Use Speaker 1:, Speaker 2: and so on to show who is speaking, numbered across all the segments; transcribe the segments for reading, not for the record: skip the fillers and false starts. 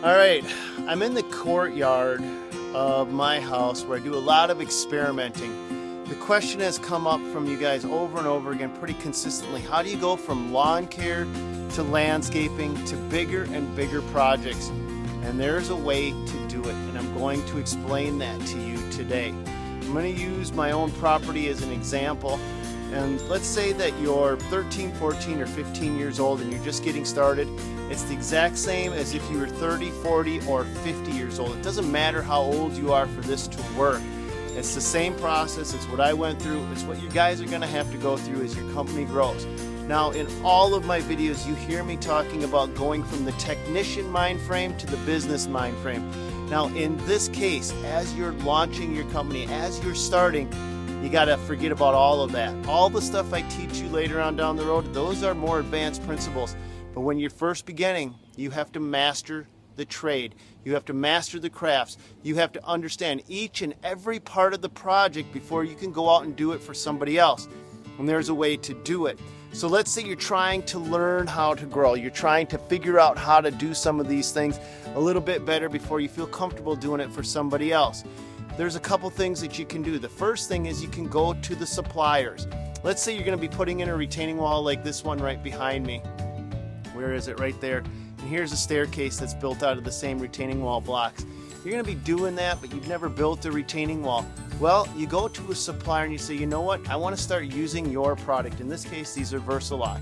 Speaker 1: All right, I'm in the courtyard of my house where I do a lot of experimenting. The question has come up from you guys over and over again pretty consistently. How do you go from lawn care to landscaping to bigger and bigger projects? And there's a way to do it, and I'm going to explain that to you today. I'm going to use my own property as an example. And let's say that you're 13, 14, or 15 years old and you're just getting started. It's the exact same as if you were 30, 40, or 50 years old. It doesn't matter how old you are for this to work. It's the same process. It's what I went through. It's what you guys are going to have to go through as your company grows. Now, in all of my videos, you hear me talking about going from the technician mind frame to the business mind frame. Now, in this case, as you're launching your company, as you're starting, you got to forget about all of that. All the stuff I teach you later on down the road, those are more advanced principles. But when you're first beginning, you have to master the trade. You have to master the crafts. You have to understand each and every part of the project before you can go out and do it for somebody else. And there's a way to do it. So let's say you're trying to learn how to grow. You're trying to figure out how to do some of these things a little bit better before you feel comfortable doing it for somebody else. There's a couple things that you can do. The first thing is you can go to the suppliers. Let's say you're going to be putting in a retaining wall like this one right behind me. Where is it? Right there. And here's a staircase that's built out of the same retaining wall blocks. You're going to be doing that, but you've never built a retaining wall. Well, you go to a supplier and you say, you know what? I want to start using your product. In this case, these are Versalock.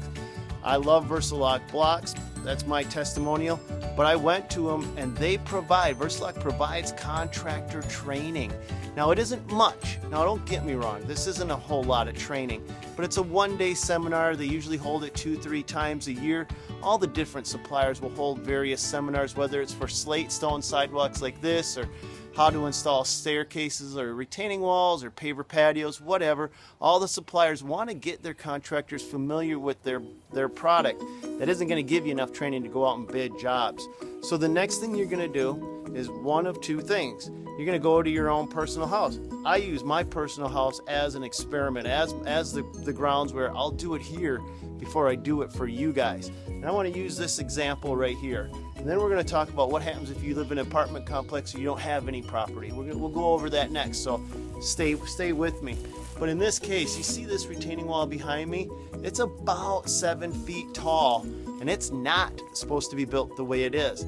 Speaker 1: I love Versalock blocks. That's my testimonial. But I went to them and Versalock provides contractor training. Now, it isn't much. Now, don't get me wrong. This isn't a whole lot of training, but it's a one-day seminar. They usually hold it 2-3 times a year. All the different suppliers will hold various seminars, whether it's for slate stone sidewalks like this, or how to install staircases or retaining walls or paver patios, whatever. All the suppliers want to get their contractors familiar with their product. That isn't going to give you enough training to go out and bid jobs. So the next thing you're going to do is one of two things. You're going to go to your own personal house. I use my personal house as an experiment, as the grounds where I'll do it here before I do it for you guys. And I want to use this example right here. And then we're going to talk about what happens if you live in an apartment complex or you don't have any property. We'll go over that next, so stay with me. But in this case, you see this retaining wall behind me? It's about 7 feet tall, and it's not supposed to be built the way it is.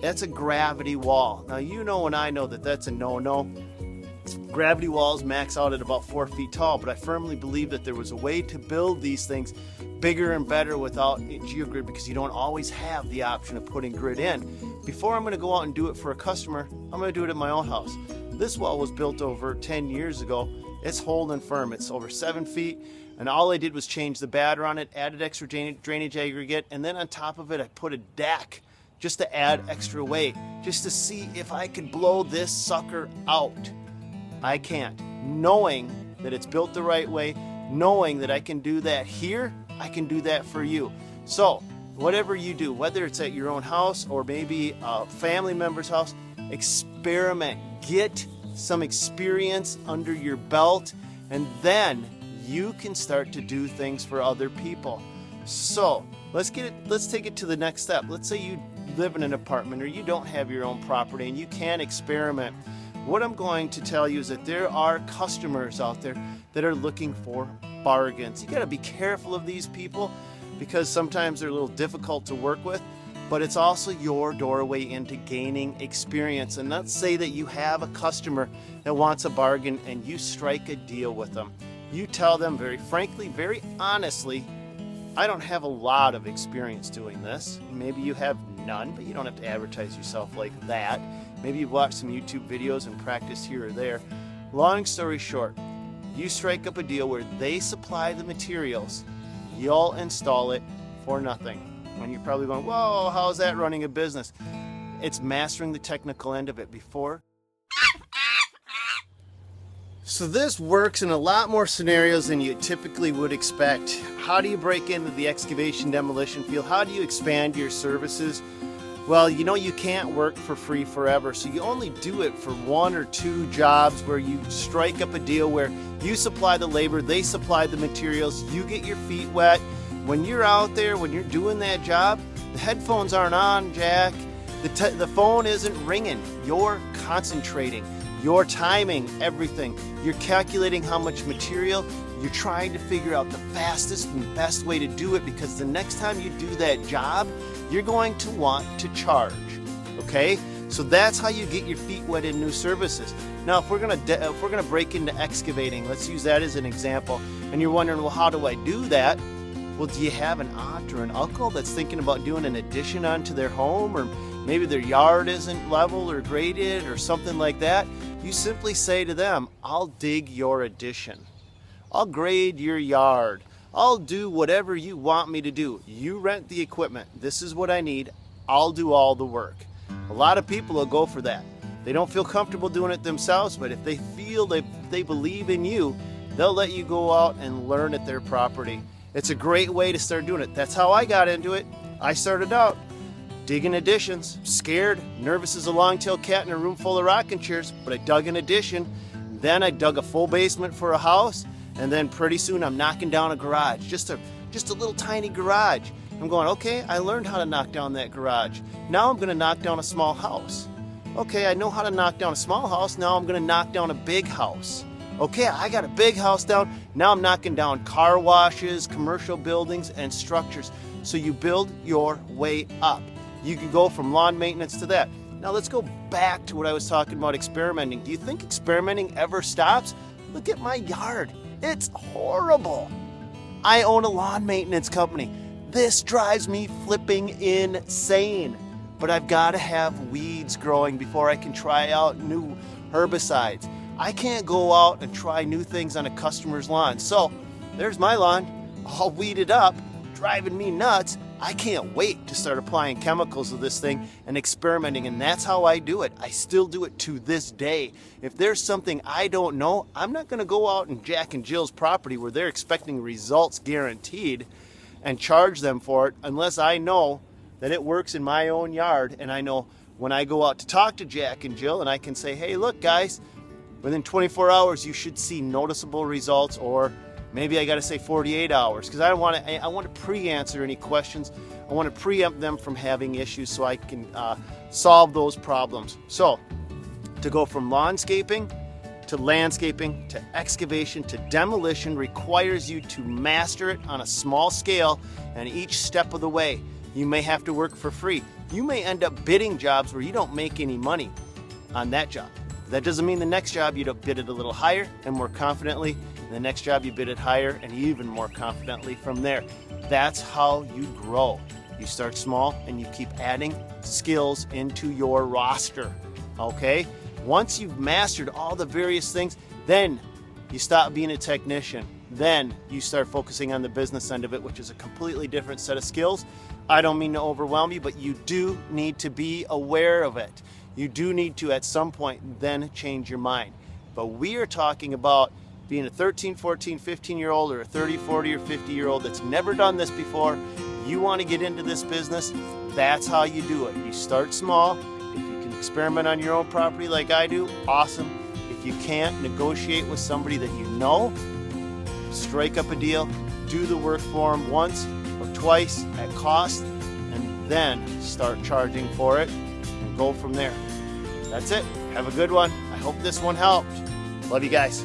Speaker 1: That's a gravity wall. Now, you know and I know that that's a no-no. Gravity walls max out at about 4 feet tall, but I firmly believe that there was a way to build these things bigger and better without geogrid, because you don't always have the option of putting grid in. Before I'm going to go out and do it for a customer, I'm going to do it at my own house. This wall was built over 10 years ago. It's holding firm. It's over 7 feet, and all I did was change the batter on it, added extra drainage aggregate, and then on top of it I put a deck just to add extra weight, just to see if I could blow this sucker out. I can't. Knowing that it's built the right way, knowing that I can do that here, I can do that for you. So whatever you do, whether it's at your own house or maybe a family member's house, experiment. Get some experience under your belt, and then you can start to do things for other people. So let's take it to the next step. Let's say you live in an apartment or you don't have your own property and you can experiment. What I'm going to tell you is that there are customers out there that are looking for bargains. You got to be careful of these people because sometimes they're a little difficult to work with, but it's also your doorway into gaining experience. And let's say that you have a customer that wants a bargain and you strike a deal with them. You tell them very frankly, very honestly, I don't have a lot of experience doing this. Maybe you have none, but you don't have to advertise yourself like that. Maybe you've watched some YouTube videos and practiced here or there. Long story short, you strike up a deal where they supply the materials, you'll install it for nothing. And you're probably going, whoa, how's that running a business? It's mastering the technical end of it before. So this works in a lot more scenarios than you typically would expect. How do you break into the excavation demolition field? How do you expand your services? Well, you know you can't work for free forever, so you only do it for 1 or 2 jobs where you strike up a deal where you supply the labor, they supply the materials, you get your feet wet. When you're out there, when you're doing that job, the headphones aren't on, Jack. The phone isn't ringing. You're concentrating. You're timing everything. You're calculating how much material. You're trying to figure out the fastest and best way to do it, because the next time you do that job, you're going to want to charge. Okay? So that's how you get your feet wet in new services. Now, if we're gonna break into excavating, let's use that as an example. And you're wondering, well, how do I do that? Well, do you have an aunt or an uncle that's thinking about doing an addition onto their home, or maybe their yard isn't level or graded or something like that? You simply say to them, I'll dig your addition. I'll grade your yard. I'll do whatever you want me to do. You rent the equipment. This is what I need. I'll do all the work. A lot of people will go for that. They don't feel comfortable doing it themselves, but if they feel they believe in you, they'll let you go out and learn at their property. It's a great way to start doing it. That's how I got into it. I started out digging additions, scared, nervous as a long-tailed cat in a room full of rocking chairs, but I dug an addition. Then I dug a full basement for a house, and then pretty soon I'm knocking down a garage, just a little tiny garage. I'm going, okay, I learned how to knock down that garage. Now I'm going to knock down a small house. Okay, I know how to knock down a small house. Now I'm going to knock down a big house. Okay, I got a big house down. Now I'm knocking down car washes, commercial buildings, and structures. So you build your way up. You can go from lawn maintenance to that. Now let's go back to what I was talking about, experimenting. Do you think experimenting ever stops? Look at my yard. It's horrible. I own a lawn maintenance company. This drives me flipping insane. But I've got to have weeds growing before I can try out new herbicides. I can't go out and try new things on a customer's lawn. So there's my lawn, all weeded up, driving me nuts. I can't wait to start applying chemicals to this thing and experimenting, and that's how I do it. I still do it to this day. If there's something I don't know, I'm not going to go out and Jack and Jill's property where they're expecting results guaranteed and charge them for it unless I know that it works in my own yard. And I know when I go out to talk to Jack and Jill and I can say, hey, look guys, within 24 hours you should see noticeable results, or maybe I got to say 48 hours, because I want to pre-answer any questions. I want to preempt them from having issues so I can solve those problems. So to go from lawnscaping to landscaping to excavation to demolition requires you to master it on a small scale, and each step of the way. You may have to work for free. You may end up bidding jobs where you don't make any money on that job. That doesn't mean the next job you don't bid it a little higher and more confidently. The next job you bid it higher and even more confidently from there. That's how you grow. You start small and you keep adding skills into your roster. Okay? Once you've mastered all the various things, then you stop being a technician. Then you start focusing on the business end of it, which is a completely different set of skills. I don't mean to overwhelm you, but you do need to be aware of it. You do need to, at some point, then change your mind. But we are talking about being a 13, 14, 15-year-old or a 30, 40, or 50-year-old that's never done this before. You want to get into this business, that's how you do it. You start small. If you can experiment on your own property like I do, awesome. If you can't, negotiate with somebody that you know, strike up a deal, do the work for them once or twice at cost, and then start charging for it and go from there. That's it. Have a good one. I hope this one helped. Love you guys.